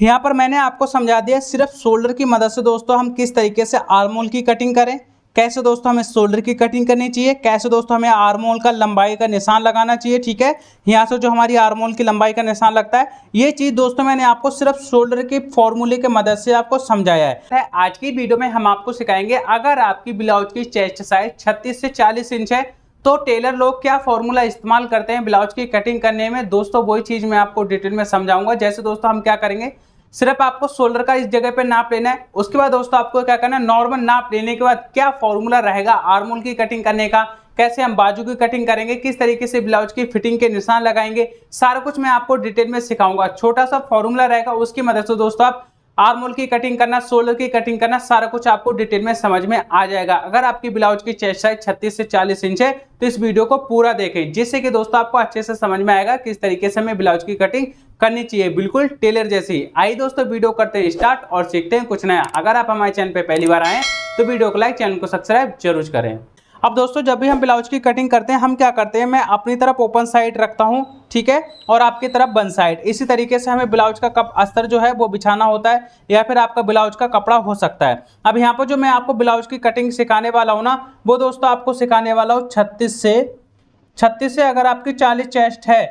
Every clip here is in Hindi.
यहाँ पर मैंने आपको समझा दिया सिर्फ शोल्डर की मदद से दोस्तों हम किस तरीके से आर्म होल की कटिंग करें, कैसे दोस्तों हमें शोल्डर की कटिंग करनी चाहिए, कैसे दोस्तों हमें आर्म होल का लंबाई का निशान लगाना चाहिए। ठीक है, यहाँ से जो हमारी आर्म होल की लंबाई का निशान लगता है, ये चीज़ दोस्तों मैंने आपको सिर्फ शोल्डर के फॉर्मूले की मदद से आपको समझाया है। आज की वीडियो में हम आपको सिखाएंगे अगर आपकी ब्लाउज की चेस्ट साइज 36 से 40 इंच है तो टेलर लोग क्या फॉर्मूला इस्तेमाल करते हैं ब्लाउज की कटिंग करने में। दोस्तों वही चीज़ मैं आपको डिटेल में समझाऊंगा। जैसे दोस्तों हम क्या करेंगे, सिर्फ आपको शोल्डर का इस जगह पे नाप लेना है। उसके बाद दोस्तों आपको क्या करना है, नॉर्मल नाप लेने के बाद क्या फॉर्मूला रहेगा आर्म होल की कटिंग करने का, कैसे हम बाजू की कटिंग करेंगे, किस तरीके से ब्लाउज की फिटिंग के निशान लगाएंगे, सारा कुछ मैं आपको डिटेल में सिखाऊंगा। छोटा सा फॉर्मूला रहेगा, उसकी मदद से दोस्तों आप आर्म होल की कटिंग करना, शोल्डर की कटिंग करना, सारा कुछ आपको डिटेल में समझ में आ जाएगा। अगर आपकी ब्लाउज की चेस्ट साइज 36 से 40 इंच है तो इस वीडियो को पूरा देखें, जिससे कि दोस्तों आपको अच्छे से समझ में आएगा किस तरीके से हमें ब्लाउज की कटिंग करनी चाहिए, बिल्कुल टेलर जैसी। आइए दोस्तों वीडियो करते हैं स्टार्ट और सीखते हैं कुछ नया। अगर आप हमारे चैनल पे पहली बार आए तो वीडियो को लाइक, चैनल को सब्सक्राइब जरूर करें। अब दोस्तों जब भी हम ब्लाउज की कटिंग करते हैं हम क्या करते हैं, मैं अपनी तरफ ओपन साइड रखता हूं, ठीक है, और आपकी तरफ बंद साइड। इसी तरीके से हमें ब्लाउज का अस्तर जो है वो बिछाना होता है, या फिर आपका ब्लाउज का कपड़ा हो सकता है। अब यहाँ पर जो मैं आपको ब्लाउज की कटिंग सिखाने वाला हूँ ना, वो दोस्तों आपको सिखाने वाला हूँ 36 से अगर आपकी 40 चेस्ट है,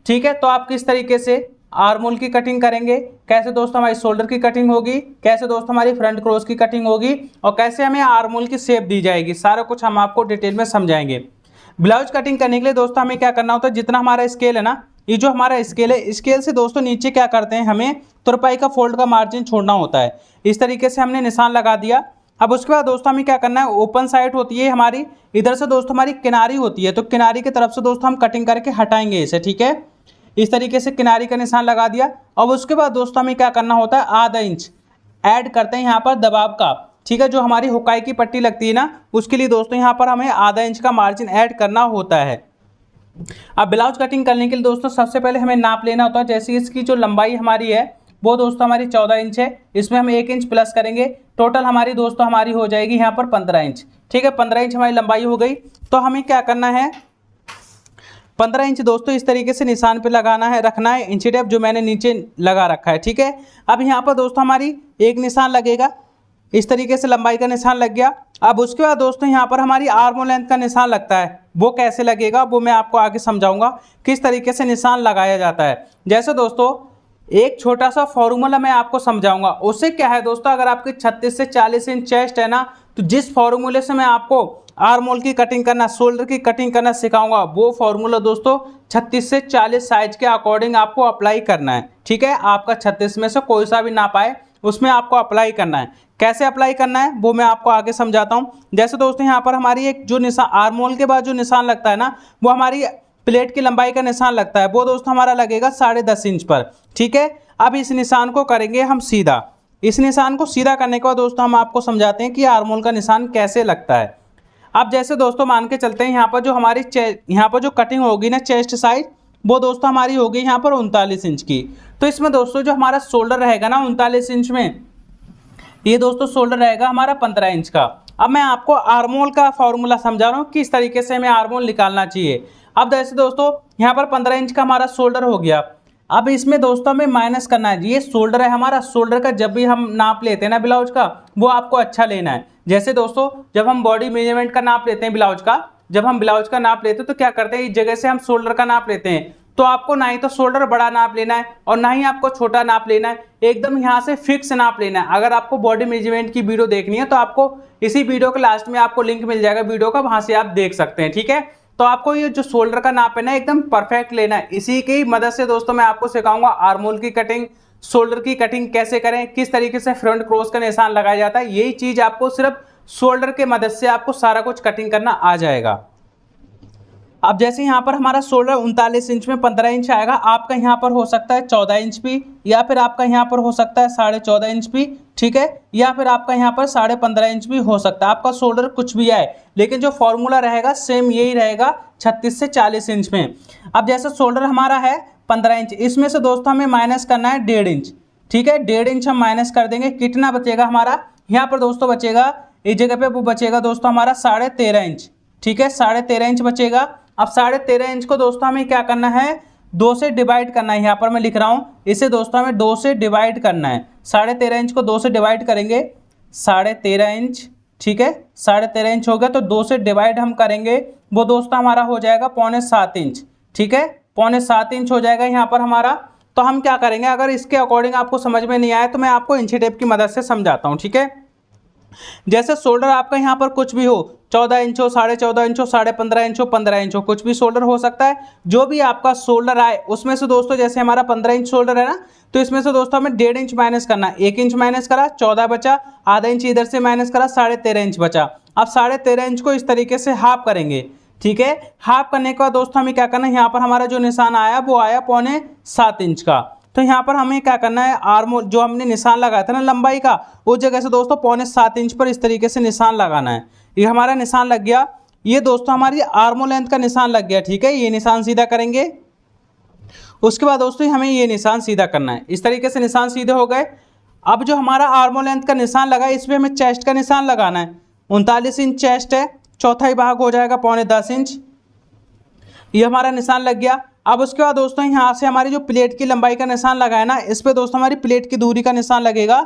ठीक है, तो आप किस तरीके से आर्म होल की कटिंग करेंगे, कैसे दोस्तों हमारी शोल्डर की कटिंग होगी, कैसे दोस्तों हमारी फ्रंट क्रॉस की कटिंग होगी, और कैसे हमें आर्म होल की शेप दी जाएगी, सारा कुछ हम आपको डिटेल में समझाएंगे। ब्लाउज कटिंग करने के लिए दोस्तों हमें क्या करना होता है, जितना हमारा स्केल है ना, ये जो हमारा स्केल है, स्केल से दोस्तों नीचे क्या करते हैं, हमें तुरपाई का फोल्ड का मार्जिन छोड़ना होता है। इस तरीके से हमने निशान लगा दिया। अब उसके बाद दोस्तों हमें क्या करना है, ओपन साइड होती है हमारी, इधर से दोस्तों हमारी किनारी होती है, तो किनारी की तरफ से दोस्तों हम कटिंग करके हटाएंगे इसे, ठीक है। इस तरीके से किनारी का निशान लगा दिया। अब उसके बाद दोस्तों हमें क्या करना होता है, आधा इंच ऐड करते हैं यहाँ पर दबाव का, ठीक है, जो हमारी हुकाई की पट्टी लगती है ना, उसके लिए दोस्तों यहाँ पर हमें आधा इंच का मार्जिन ऐड करना होता है। अब ब्लाउज कटिंग करने के लिए दोस्तों सबसे पहले हमें नाप लेना होता है। जैसे इसकी जो लंबाई हमारी है वो दोस्तों हमारी 14 इंच है, इसमें हम 1 इंच प्लस करेंगे, टोटल हमारी दोस्तों हमारी हो जाएगी यहाँ पर 15 इंच, ठीक है। 15 इंच हमारी लंबाई हो गई। तो हमें क्या करना है, 15 इंच दोस्तों इस तरीके से निशान पे लगाना है, रखना है इंची टेप जो मैंने नीचे लगा रखा है, ठीक है। अब यहाँ पर दोस्तों हमारी एक निशान लगेगा, इस तरीके से लंबाई का निशान लग गया। अब उसके बाद दोस्तों यहाँ पर हमारी आर्म लेंथ का निशान लगता है, वो कैसे लगेगा वो मैं आपको आगे समझाऊंगा किस तरीके से निशान लगाया जाता है। जैसे दोस्तों एक छोटा सा फॉर्मूला मैं आपको समझाऊंगा, उससे क्या है दोस्तों, अगर आपकी 36 से 40 इंच चेस्ट है ना, तो जिस फॉर्मूले से मैं आपको आर्म होल की कटिंग करना, शोल्डर की कटिंग करना सिखाऊंगा, वो फॉर्मूला दोस्तों 36 से 40 साइज के अकॉर्डिंग आपको अप्लाई करना है, ठीक है। आपका 36 में से कोई सा भी ना पाए उसमें आपको अप्लाई करना है। कैसे अप्लाई करना है वो मैं आपको आगे समझाता हूँ। जैसे दोस्तों यहाँ पर हमारी एक जो निशान आर्म होल के बाद जो निशान लगता है ना, वो हमारी प्लेट की लंबाई का निशान लगता है, वो दोस्तों हमारा लगेगा 10.5 इंच पर, ठीक है। अब इस निशान को करेंगे हम सीधा। इस निशान को सीधा करने के बाद दोस्तों हम आपको समझाते हैं कि आर्म होल का निशान कैसे लगता है। अब जैसे दोस्तों मान के चलते हैं यहाँ पर जो हमारी यहाँ पर जो कटिंग होगी ना चेस्ट साइज, वो दोस्तों हमारी होगी यहाँ पर 39 इंच की। तो इसमें दोस्तों जो हमारा शोल्डर रहेगा ना 39 इंच में, ये दोस्तों शोल्डर रहेगा हमारा 15 इंच का। अब मैं आपको आर्म होल का फॉर्मूला समझा रहा हूँ किस तरीके से हमें आर्म होल निकालना चाहिए। अब जैसे दोस्तों यहाँ पर 15 इंच का हमारा शोल्डर हो गया। अब इसमें दोस्तों हमें माइनस करना है, ये शोल्डर है हमारा, शोल्डर का जब भी हम नाप लेते हैं ना ब्लाउज का, वो आपको अच्छा लेना है। जैसे दोस्तों जब हम बॉडी मेजरमेंट का नाप लेते हैं ब्लाउज का, जब हम ब्लाउज का नाप लेते हैं तो क्या करते हैं, इस जगह से हम शोल्डर का नाप लेते हैं, तो आपको ना ही तो शोल्डर बड़ा नाप लेना है और ना ही आपको छोटा नाप लेना है, एकदम यहाँ से फिक्स नाप लेना है। अगर आपको बॉडी मेजरमेंट की वीडियो देखनी है तो आपको इसी वीडियो के लास्ट में आपको लिंक मिल जाएगा वीडियो का, वहां से आप देख सकते हैं, ठीक है। तो आपको ये जो शोल्डर का नाप है ना एकदम परफेक्ट लेना है। इसी की मदद से दोस्तों मैं आपको सिखाऊंगा आर्म होल की कटिंग, शोल्डर की कटिंग कैसे करें, किस तरीके से फ्रंट क्रॉस का निशान लगाया जाता है। यही चीज आपको सिर्फ शोल्डर के मदद से आपको सारा कुछ कटिंग करना आ जाएगा। अब जैसे यहाँ पर हमारा शोल्डर 39 इंच में 15 इंच आएगा, आपका यहाँ पर हो सकता है 14 इंच भी, या फिर आपका यहाँ पर हो सकता है 14.5 इंच भी, ठीक है, या फिर आपका यहाँ पर 15.5 इंच भी हो सकता है। आपका शोल्डर कुछ भी आए, लेकिन जो फॉर्मूला रहेगा सेम यही रहेगा 36 से 40 इंच में। अब जैसे शोल्डर हमारा है 15 इंच, इसमें से दोस्तों हमें माइनस करना है 1.5 इंच, ठीक है। 1.5 इंच हम माइनस कर देंगे, कितना बचेगा हमारा, यहाँ पर दोस्तों बचेगा इस जगह पे वो बचेगा दोस्तों हमारा 13.5 इंच, ठीक है, 13.5 इंच बचेगा। अब 13.5 इंच को दोस्तों हमें क्या करना है, 2 से डिवाइड करना है। यहाँ पर मैं लिख रहा हूँ, इसे दोस्तों हमें 2 से डिवाइड करना है। 13.5 इंच को 2 से डिवाइड करेंगे, 13.5 इंच, ठीक है, 13.5 इंच हो गया, तो 2 से डिवाइड हम करेंगे, वो दोस्तों हमारा हो जाएगा 7.25 इंच, ठीक है, 7.25 इंच हो जाएगा यहाँ पर हमारा। तो हम क्या करेंगे, अगर इसके अकॉर्डिंग आपको समझ में नहीं आया तो मैं आपको इंची टेप की मदद से समझाता हूँ, ठीक है। जैसे शोल्डर आपका यहाँ पर कुछ भी हो, 14 इंच हो, 14.5 इंच हो, 15.5 इंच हो, 15 इंच हो, कुछ भी शोल्डर हो सकता है। जो भी आपका शोल्डर आए उसमें से दोस्तों, जैसे हमारा 15 इंच शोल्डर है ना, तो इसमें से दोस्तों हमें 1.5 इंच माइनस करना है। 1 इंच माइनस करा, 14 बचा, आधा इंच इधर से माइनस करा, 13.5 इंच बचा। अब 13.5 इंच को इस तरीके से हाफ करेंगे, ठीक है। हाफ करने के बाद दोस्तों हमें क्या करना है, यहाँ पर हमारा जो निशान आया वो आया 7.25 इंच का। तो यहाँ पर हमें क्या करना है, आर्म जो हमने निशान लगाया था ना लंबाई का, उस जगह से दोस्तों 7.25 इंच पर इस तरीके से निशान लगाना है। ये हमारा निशान लग गया। ये दोस्तों हमारी आर्मो लेंथ का निशान लग गया, ठीक है। ये निशान सीधा करेंगे, उसके बाद दोस्तों हमें ये निशान सीधा करना है। इस तरीके से निशान सीधे हो गए। अब जो हमारा आर्मो लेंथ का निशान लगा है, इसमें हमें चेस्ट का निशान लगाना है। 39 इंच चेस्ट है, चौथाई भाग हो जाएगा 9.25 इंच। ये हमारा निशान लग गया। अब उसके बाद दोस्तों यहाँ से हमारी जो प्लेट की लंबाई का निशान लगा है ना, इस पे दोस्तों हमारी प्लेट की दूरी का निशान लगेगा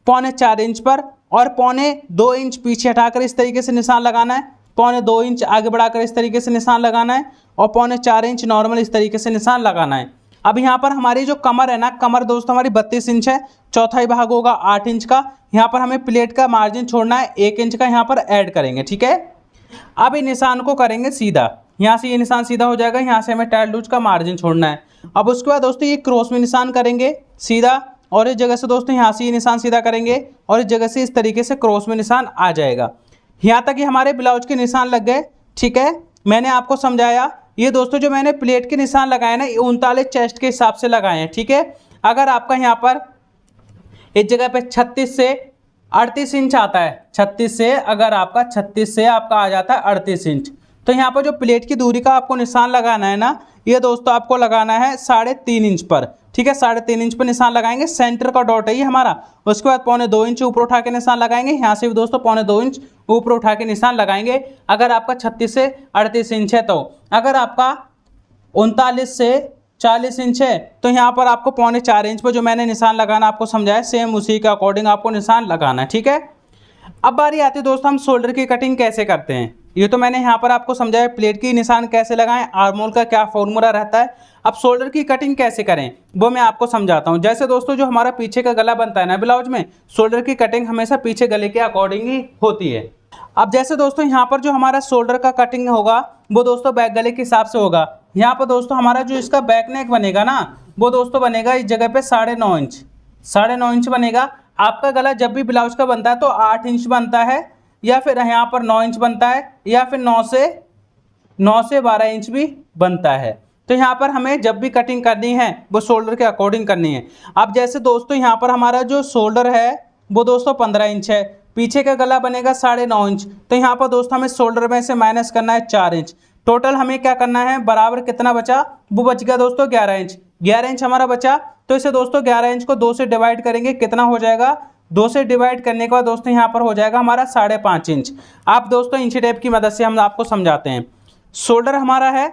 4.25 इंच पर, और 2.25 इंच पीछे हटाकर इस तरीके से निशान लगाना है। 2.25 इंच आगे बढ़ाकर इस तरीके से निशान लगाना है, और 4.25 इंच नॉर्मल इस तरीके से निशान लगाना है। अब यहाँ पर हमारी जो कमर है ना, कमर दोस्तों हमारी 32 इंच है, चौथाई भाग होगा 8 इंच का। यहाँ पर हमें प्लेट का मार्जिन छोड़ना है, 1 इंच का यहाँ पर ऐड करेंगे, ठीक है। अब इस निशान को करेंगे सीधा, यहाँ से ये निशान सीधा हो जाएगा, यहाँ से हमें टाइट लूज का मार्जिन छोड़ना है। अब उसके बाद दोस्तों ये क्रॉस में निशान करेंगे सीधा, और इस जगह से दोस्तों यहाँ से ये निशान सीधा करेंगे, और इस जगह से इस तरीके से क्रॉस में निशान आ जाएगा। यहाँ तक ये हमारे ब्लाउज के निशान लग गए, ठीक है। मैंने आपको समझाया। ये दोस्तों जो मैंने प्लेट के निशान लगाए ना, ये 39 चेस्ट के हिसाब से लगाए हैं, ठीक है। अगर आपका यहाँ पर इस जगह पे 36 से 38 इंच आता है, 36 से अगर आपका 36 से आपका आ जाता है 38 इंच, तो यहाँ पर जो प्लेट की दूरी का आपको निशान लगाना है ना, ये दोस्तों आपको लगाना है 3.5 इंच पर, ठीक है। 3.5 इंच पर निशान लगाएंगे, सेंटर का डॉट है ये हमारा। उसके बाद 2.25 इंच ऊपर उठा के निशान लगाएंगे, यहाँ से भी दोस्तों 2.25 इंच ऊपर उठा के निशान लगाएंगे। अगर आपका 36 से 38 इंच है, तो अगर आपका 39 से 40 इंच है, तो यहाँ पर आपको 4.25 इंच पर जो मैंने निशान लगाना आपको समझाया, सेम उसी के अकॉर्डिंग आपको निशान लगाना है, ठीक है। अब बारी आती है दोस्तों हम शोल्डर की कटिंग कैसे करते हैं। ये तो मैंने यहाँ पर आपको समझाया, प्लेट की निशान कैसे लगाएं, आर्मोल का क्या फॉर्मूला रहता है। अब शोल्डर की कटिंग कैसे करें वो मैं आपको समझाता हूँ। जैसे दोस्तों जो हमारा पीछे का गला बनता है ना ब्लाउज में, शोल्डर की कटिंग हमेशा पीछे गले के अकॉर्डिंग ही होती है। अब जैसे दोस्तों यहाँ पर जो हमारा शोल्डर का कटिंग होगा वो दोस्तों बैक गले के हिसाब से होगा। यहाँ पर दोस्तों हमारा जो इसका बैक नेक बनेगा ना, वो दोस्तों बनेगा इस जगह पे 9.5 इंच, 9.5 इंच बनेगा। आपका गला जब भी ब्लाउज का बनता है तो 8 इंच बनता है, या फिर यहाँ पर 9 इंच बनता है, या फिर 9 से 12 इंच भी बनता है। तो यहाँ पर हमें जब भी कटिंग करनी है वो शोल्डर के अकॉर्डिंग करनी है। अब जैसे दोस्तों यहाँ पर हमारा जो शोल्डर है वो दोस्तों 15 इंच है, पीछे का गला बनेगा 9.5 इंच, तो यहाँ पर दोस्तों हमें शोल्डर में से माइनस करना है 4 इंच। टोटल हमें क्या करना है, बराबर कितना बचा, वो बच गया दोस्तों 11 इंच। 11 इंच हमारा बचा, तो इसे दोस्तों 11 इंच को 2 से डिवाइड करेंगे, कितना हो जाएगा, 2 से डिवाइड करने के बाद दोस्तों यहाँ पर हो जाएगा हमारा 5.5 इंच। आप दोस्तों इंची टेप की मदद से हम आपको समझाते हैं। शोल्डर हमारा है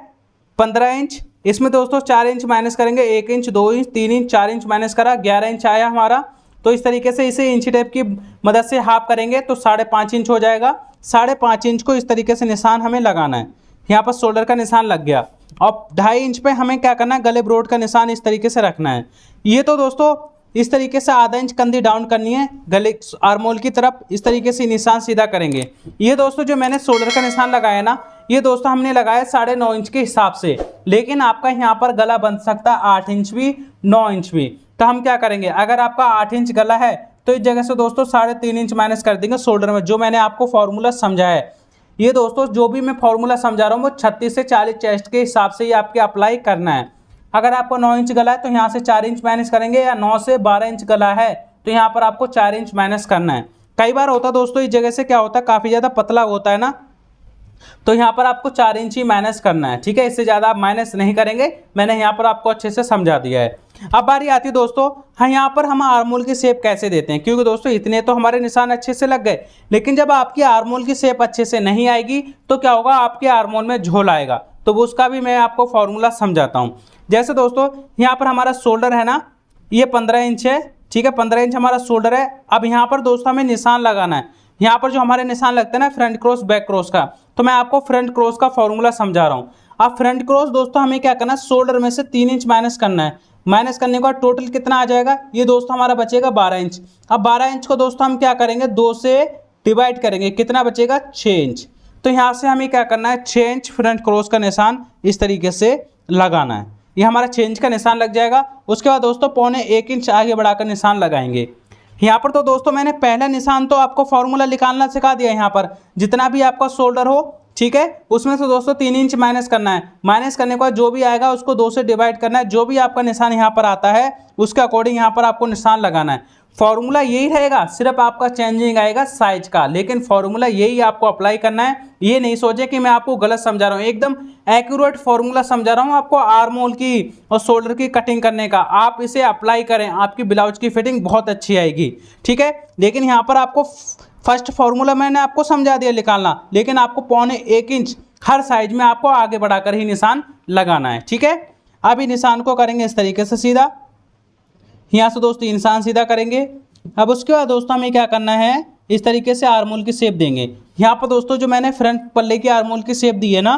15 इंच, इसमें दोस्तों 4 इंच माइनस करेंगे, 1 inch, 2 inch, 3 inch, 4 inch minus करा, 11 इंच आया हमारा। तो इस तरीके से इसे इंची टेप की मदद से हाफ करेंगे तो 5.5 इंच हो जाएगा। 5.5 इंच को इस तरीके से निशान हमें लगाना है। यहाँ पर शोल्डर का निशान लग गया। और 2.5 इंच पे हमें क्या करना है, गले ब्रोड का निशान इस तरीके से रखना है। ये तो दोस्तों इस तरीके से आधा इंच कंधी डाउन करनी है गले आर्मोल की तरफ, इस तरीके से निशान सीधा करेंगे। ये दोस्तों जो मैंने शोल्डर का निशान लगाया ना, ये दोस्तों हमने लगाया 9.5 इंच के हिसाब से, लेकिन आपका यहाँ पर गला बन सकता है 8 इंच भी, 9 इंच भी। तो हम क्या करेंगे, अगर आपका 8 इंच गला है तो इस जगह से दोस्तों 3.5 इंच माइनस कर देंगे शोल्डर में, जो मैंने आपको फॉर्मूला समझाया है। ये दोस्तों जो भी मैं फॉर्मूला समझा रहा हूँ वो 36 से 40 चेस्ट के हिसाब से ही आपके अप्लाई करना है। अगर आपको 9 इंच गला है तो यहाँ से 4 इंच माइनस करेंगे, या 9 से 12 इंच गला है तो यहाँ पर आपको 4 इंच माइनस करना है। कई बार होता है दोस्तों इस जगह से क्या होता है, काफ़ी ज़्यादा पतला होता है ना, तो यहाँ पर आपको 4 इंच ही माइनस करना है, ठीक है। इससे ज़्यादा आप माइनस नहीं करेंगे, मैंने यहाँ पर आपको अच्छे से समझा दिया है। अब बारी आती है दोस्तों, हाँ यहाँ पर हम आर्मोल की शेप कैसे देते हैं, क्योंकि दोस्तों इतने तो हमारे निशान अच्छे से लग गए, लेकिन जब आपकी आर्मोल की शेप अच्छे से नहीं आएगी तो क्या होगा, आपके आर्मोल में झोल आएगा। तो उसका भी मैं आपको फॉर्मूला समझाता हूँ। जैसे दोस्तों यहाँ पर हमारा शोल्डर है ना, ये 15 इंच है, ठीक है, 15 इंच हमारा शोल्डर है। अब यहाँ पर दोस्तों हमें निशान लगाना है। यहाँ पर जो हमारे निशान लगते हैं ना फ्रंट क्रॉस बैक क्रॉस का, तो मैं आपको फ्रंट क्रॉस का फॉर्मूला समझा रहा हूँ। अब फ्रंट क्रॉस दोस्तों हमें क्या करना है, शोल्डर में से 3 इंच माइनस करना है। माइनस करने के बाद टोटल कितना आ जाएगा, ये दोस्तों हमारा बचेगा 12 इंच। अब 12 इंच को दोस्तों हम क्या करेंगे, 2 से डिवाइड करेंगे, कितना बचेगा 6 इंच। तो यहाँ से हमें क्या करना है, 6 इंच फ्रंट क्रॉस का निशान इस तरीके से लगाना है। ये हमारा 6 इंच का निशान लग जाएगा। उसके बाद दोस्तों 1.25 इंच आगे बढ़ाकर निशान लगाएंगे। यहाँ पर तो दोस्तों मैंने पहला निशान तो आपको फॉर्मूला निकालना सिखा दिया। यहाँ पर जितना भी आपका शोल्डर हो, ठीक है, उसमें से दोस्तों 3 इंच माइनस करना है। माइनस करने के बाद जो भी आएगा उसको 2 से डिवाइड करना है। जो भी आपका निशान यहाँ पर आता है उसके अकॉर्डिंग यहाँ पर आपको निशान लगाना है। फॉर्मूला यही रहेगा, सिर्फ आपका चेंजिंग आएगा साइज का, लेकिन फॉर्मूला यही आपको अप्लाई करना है। ये नहीं सोचे कि मैं आपको गलत समझा रहा हूँ, एकदम एक्यूरेट फॉर्मूला समझा रहा हूँ आपको आर्म होल की और शोल्डर की कटिंग करने का। आप इसे अप्लाई करें, आपकी ब्लाउज की फिटिंग बहुत अच्छी आएगी, ठीक है। लेकिन यहाँ पर आपको फर्स्ट फॉर्मूला मैंने आपको समझा दिया निकालना, लेकिन आपको 1.25 इंच हर साइज में आपको आगे बढ़ाकर ही निशान लगाना है, ठीक है। अभी निशान को करेंगे इस तरीके से सीधा, यहाँ से दोस्तों निशान सीधा करेंगे। अब उसके बाद दोस्तों हमें क्या करना है, इस तरीके से आर्म होल की शेप देंगे। यहाँ पर दोस्तों जो मैंने फ्रंट पल्ले की आर्म होल की शेप दी है ना,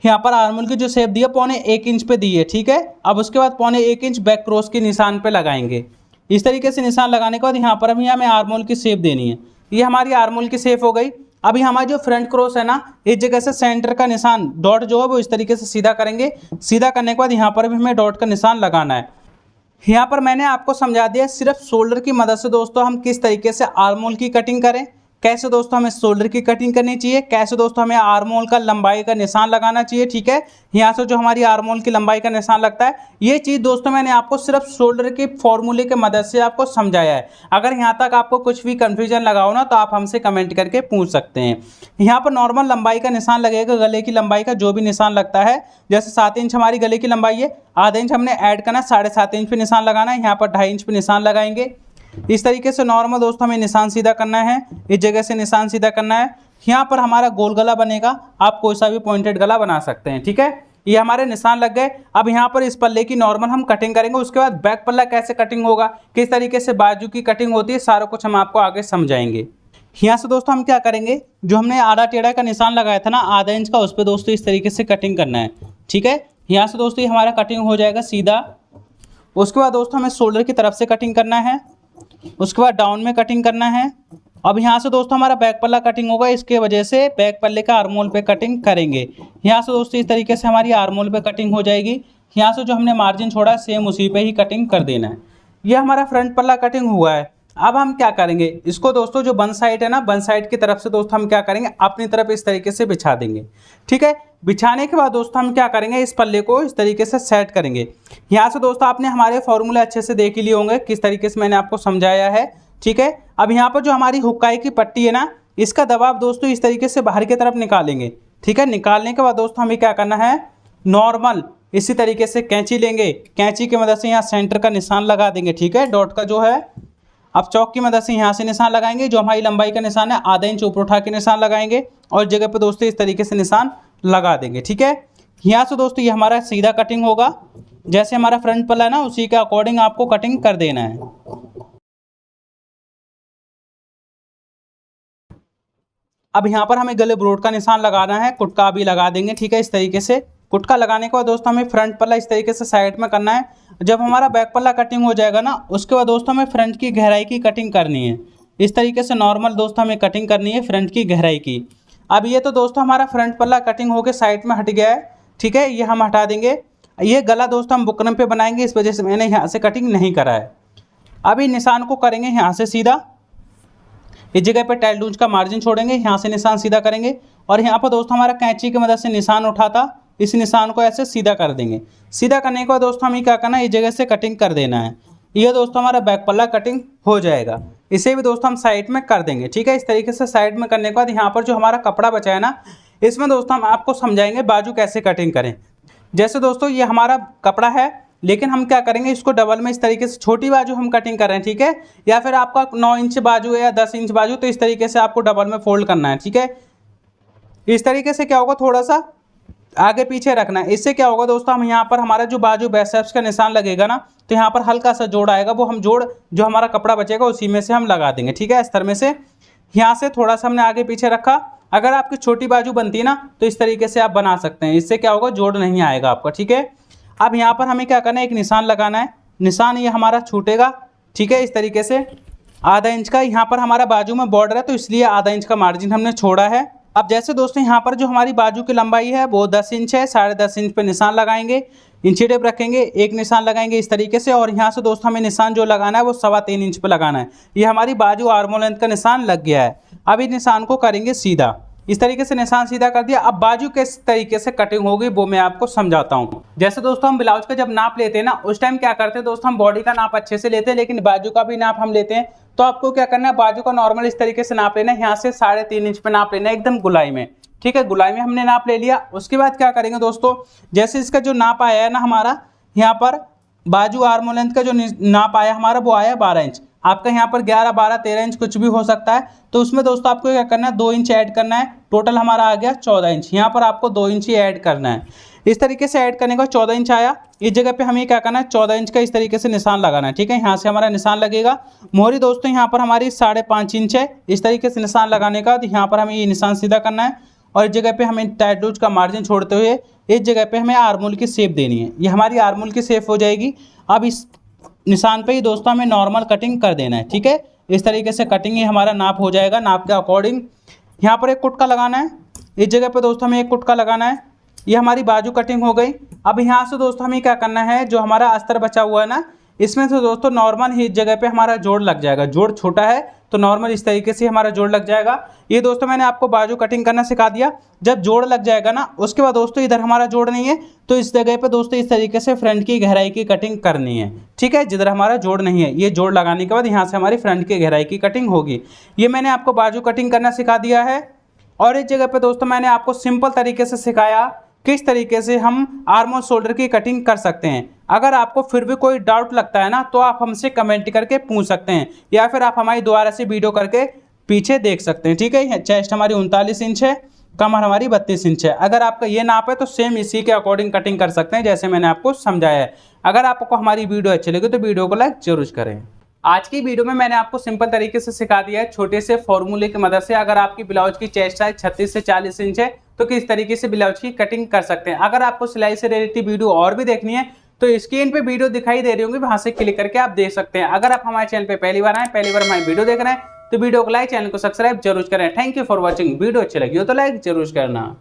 यहाँ पर आर्म होल की जो शेप दी है 1.25 इंच पे दी है, ठीक है। अब उसके बाद 1.25 इंच बैक क्रॉस के निशान पे लगाएंगे। इस तरीके से निशान लगाने के बाद यहाँ पर अभी हमें आर्म होल की शेप देनी है। ये हमारी आर्म होल की शेप हो गई। अभी हमारा जो फ्रंट क्रॉस है ना, इस जगह से सेंटर का निशान डॉट जो है वो इस तरीके से सीधा करेंगे। सीधा करने के बाद यहाँ पर भी हमें डॉट का निशान लगाना है। यहाँ पर मैंने आपको समझा दिया सिर्फ शोल्डर की मदद से दोस्तों हम किस तरीके से आर्म होल की कटिंग करें, कैसे दोस्तों हमें शोल्डर की कटिंग करनी चाहिए, कैसे दोस्तों हमें आर्म होल का लंबाई का निशान लगाना चाहिए, ठीक है। यहाँ से जो हमारी आर्म होल की लंबाई का निशान लगता है, ये चीज़ दोस्तों मैंने आपको सिर्फ शोल्डर के फॉर्मूले के मदद से आपको समझाया है। अगर यहाँ तक आपको कुछ भी कन्फ्यूजन लगाओ ना, तो आप हमसे कमेंट करके पूछ सकते हैं। यहाँ पर नॉर्मल लंबाई का निशान लगेगा, गले की लंबाई का जो भी निशान लगता है। जैसे 7 इंच हमारी गले की लंबाई है, आधा इंच हमने ऐड करना, 7.5 इंच पे निशान लगाना है। यहाँ पर 2.5 इंच पे निशान लगाएंगे। इस तरीके से नॉर्मल दोस्तों हमें निशान सीधा करना है, इस जगह से निशान सीधा करना है। यहाँ पर हमारा गोल गला बनेगा, आप कोई सा भी पॉइंटेड गला बना सकते हैं, ठीक है। ये हमारे निशान लग गए। अब यहाँ पर इस पल्ले की नॉर्मल हम कटिंग करेंगे। उसके बाद बैक पल्ला कैसे कटिंग होगा, किस तरीके से बाजू की कटिंग होती है, सारा कुछ हम आपको आगे समझाएंगे। यहाँ से दोस्तों हम क्या करेंगे, जो हमने आधा टेढ़ा का निशान लगाया था ना आधा इंच का, उस पर दोस्तों इस तरीके से कटिंग करना है, ठीक है। यहाँ से दोस्तों ये हमारा कटिंग हो जाएगा सीधा। उसके बाद दोस्तों हमें शोल्डर की तरफ से कटिंग करना है, उसके बाद डाउन में कटिंग करना है। अब यहाँ से दोस्तों हमारा बैक पल्ला कटिंग होगा, इसके वजह से बैक पल्ले का आर्म होल पे कटिंग करेंगे। यहाँ से दोस्तों इस तरीके से हमारी आर्म होल पे कटिंग हो जाएगी। यहाँ से जो हमने मार्जिन छोड़ा है सेम उसी पे ही कटिंग कर देना है। ये हमारा फ्रंट पल्ला कटिंग हुआ है। अब हम क्या करेंगे, इसको दोस्तों जो बन साइड है ना, बन साइड की तरफ से दोस्तों हम क्या करेंगे, अपनी तरफ इस तरीके से बिछा देंगे, ठीक है। बिछाने के बाद दोस्तों हम क्या करेंगे, इस पल्ले को इस तरीके से सेट करेंगे। यहाँ से दोस्तों आपने हमारे फॉर्मूले अच्छे से देख ही लिए होंगे, किस तरीके से मैंने आपको समझाया है, ठीक है। अब यहाँ पर जो हमारी हुक्काई की पट्टी है ना, इसका दबाव दोस्तों इस तरीके से बाहर की तरफ निकालेंगे, ठीक है। निकालने के बाद दोस्तों हमें क्या करना है, नॉर्मल इसी तरीके से कैंची लेंगे, कैंची की मदद से यहाँ सेंटर का निशान लगा देंगे, ठीक है, डॉट का जो है। अब चौक की मदद से यहाँ से निशान लगाएंगे, जो हमारी लंबाई का निशान है आधा इंच ऊपर उठा के निशान लगाएंगे और जगह पे दोस्तों इस तरीके से निशान लगा देंगे, ठीक है। यहाँ से दोस्तों ये हमारा सीधा कटिंग होगा, जैसे हमारा फ्रंट पल्ला है ना उसी के अकॉर्डिंग आपको कटिंग कर देना है। अब यहाँ पर हमें गले ब्रोड का निशान लगाना है, कुटका भी लगा देंगे, ठीक है। इस तरीके से कुटका लगाने के बाद दोस्तों हमें फ्रंट पल्ला इस तरीके से साइड में करना है। जब हमारा बैक पल्ला कटिंग हो जाएगा ना, उसके बाद दोस्तों हमें फ्रंट की गहराई की कटिंग करनी है। इस तरीके से नॉर्मल दोस्तों हमें कटिंग करनी है फ्रंट की गहराई की। अब ये तो दोस्तों हमारा फ्रंट पल्ला कटिंग होकर साइड में हट गया है, ठीक है, ये हम हटा देंगे। ये गला दोस्तों हम बुकरम पे बनाएंगे, इस वजह से मैंने यहाँ से कटिंग नहीं करा है। अभी निशान को करेंगे यहाँ से सीधा, इस जगह पे टाइल डूंच का मार्जिन छोड़ेंगे, यहाँ से निशान सीधा करेंगे और यहाँ पर दोस्तों हमारा कैंची की मदद से निशान उठाता, इस निशान को ऐसे सीधा कर देंगे। सीधा करने के बाद दोस्तों हमें क्या करना है, इस जगह से कटिंग कर देना है। ये दोस्तों हमारा बैक पल्ला कटिंग हो जाएगा। इसे भी दोस्तों हम साइड में कर देंगे, ठीक है। इस तरीके से साइड में करने के बाद यहाँ पर जो हमारा कपड़ा बचा है ना, इसमें दोस्तों हम आपको समझाएंगे बाजू कैसे कटिंग करें। जैसे दोस्तों ये हमारा कपड़ा है, लेकिन हम क्या करेंगे, इसको डबल में इस तरीके से छोटी बाजू हम कटिंग कर रहे हैं, ठीक है। या फिर आपका 9 इंच बाजू है या 10 इंच बाजू, तो इस तरीके से आपको डबल में फोल्ड करना है, ठीक है। इस तरीके से क्या होगा, थोड़ा सा आगे पीछे रखना है। इससे क्या होगा दोस्तों, हम यहाँ पर हमारा जो बाजू बाइसेप्स का निशान लगेगा ना, तो यहाँ पर हल्का सा जोड़ आएगा, वो हम जोड़ जो हमारा कपड़ा बचेगा उसी में से हम लगा देंगे। ठीक है, इस तरह में से यहाँ से थोड़ा सा हमने आगे पीछे रखा। अगर आपकी छोटी बाजू बनती है ना, तो इस तरीके से आप बना सकते हैं, इससे क्या होगा, जोड़ नहीं आएगा आपका। ठीक है, अब यहाँ पर हमें क्या करना है, एक निशान लगाना है। निशान ये हमारा छूटेगा, ठीक है, इस तरीके से आधा इंच का। यहाँ पर हमारा बाजू में बॉर्डर है, तो इसलिए आधा इंच का मार्जिन हमने छोड़ा है। अब जैसे दोस्तों यहाँ पर जो हमारी बाजू की लंबाई है वो 10 इंच है, 10.5 इंच पे निशान लगाएंगे, इंची टेप रखेंगे, एक निशान लगाएंगे इस तरीके से, और यहाँ से दोस्तों हमें निशान जो लगाना है वो 3.25 इंच पे लगाना है। ये हमारी बाजू आर्मोल लेंथ का निशान लग गया है। अब इस निशान को करेंगे सीधा, इस तरीके से निशान सीधा कर दिया। अब बाजू किस तरीके से कटिंग होगी वो मैं आपको समझाता हूँ। जैसे दोस्तों हम ब्लाउज का जब नाप लेते हैं ना, उस टाइम क्या करते हैं दोस्तों, हम बॉडी का नाप अच्छे से लेते हैं, लेकिन बाजू का भी नाप हम लेते हैं। तो आपको क्या करना है, बाजू का नॉर्मल इस तरीके से नाप लेना है, यहाँ से 3.5 इंच पे नाप लेना है, एकदम गुलाई में। ठीक है, गुलाई में हमने नाप ले लिया। उसके बाद क्या करेंगे दोस्तों, जैसे इसका जो नाप आया है ना हमारा, यहाँ पर बाजू आर्म लेंथ का जो नाप आया हमारा वो आया 12 इंच। आपका यहाँ पर 11, 12, 13 इंच कुछ भी हो सकता है। तो उसमें दोस्तों आपको क्या करना है, 2 इंच ऐड करना है। टोटल हमारा आ गया 14 इंच। यहाँ पर आपको 2 इंच ही ऐड करना है। इस तरीके से ऐड करने का 14 इंच आया। इस जगह पे हमें क्या करना है, 14 इंच का इस तरीके से निशान लगाना है। ठीक है, यहाँ से हमारा निशान लगेगा। मोहरी दोस्तों यहाँ पर हमारी 5.5 इंच है। इस तरीके से निशान लगाने का यहाँ पर हमें ये निशान सीधा करना है, और इस जगह पे हमें टाइट लूज का मार्जिन छोड़ते हुए इस जगह पे हमें आर्मोल की शेप देनी है। ये हमारी आर्मोल की शेप हो जाएगी। अब इस निशान पे ही दोस्तों हमें नॉर्मल कटिंग कर देना है। ठीक है, इस तरीके से कटिंग ये हमारा नाप हो जाएगा। नाप के अकॉर्डिंग यहाँ पर एक कुटका लगाना है। इस जगह पे दोस्तों हमें एक कुटका लगाना है। ये हमारी बाजू कटिंग हो गई। अब यहाँ से दोस्तों हमें क्या करना है, जो हमारा अस्तर बचा हुआ है ना, इसमें से दोस्तों नॉर्मल ही इस जगह पे हमारा जोड़ लग जाएगा। जोड़ छोटा है तो नॉर्मल इस तरीके से हमारा जोड़ लग जाएगा। ये दोस्तों मैंने आपको बाजू कटिंग करना सिखा दिया। जब जोड़ लग जाएगा ना, उसके बाद दोस्तों इधर हमारा जोड़ नहीं है, तो इस जगह पे दोस्तों इस तरीके से फ्रंट की गहराई की कटिंग करनी है। ठीक है, जिधर हमारा जोड़ नहीं है, ये जोड़ लगाने के बाद यहाँ से हमारी फ्रंट की गहराई की कटिंग होगी। ये मैंने आपको बाजू कटिंग करना सिखा दिया है। और इस जगह पे दोस्तों मैंने आपको सिंपल तरीके से सिखाया किस तरीके से हम आर्म और शोल्डर की कटिंग कर सकते हैं। अगर आपको फिर भी कोई डाउट लगता है ना, तो आप हमसे कमेंट करके पूछ सकते हैं, या फिर आप हमारी दोबारा से वीडियो करके पीछे देख सकते हैं। ठीक है, चेस्ट हमारी 39 इंच है, कमर हमारी 32 इंच है। अगर आपका ये नाप है तो सेम इसी के अकॉर्डिंग कटिंग कर सकते हैं, जैसे मैंने आपको समझाया है। अगर आपको हमारी वीडियो अच्छी लगी तो वीडियो को लाइक जरूर करें। आज की वीडियो में मैंने आपको सिंपल तरीके से सिखा दिया है, छोटे से फॉर्मूले की मदद से। अगर आपकी ब्लाउज की चेस्ट साइज 36 से 40 इंच है, तो किस तरीके से ब्लाउज की कटिंग कर सकते हैं। अगर आपको सिलाई से रिलेटेड वीडियो और भी देखनी है, तो स्क्रीन पे वीडियो दिखाई दे रही होंगी, वहां से क्लिक करके आप देख सकते हैं। अगर आप हमारे चैनल पे पहली बार आए, पहली बार हमारी वीडियो देख रहे हैं, तो वीडियो को लाइक, चैनल को सब्सक्राइब जरूर करें। Thank you for watching. Video अच्छी लगी हो तो लाइक जरूर करना।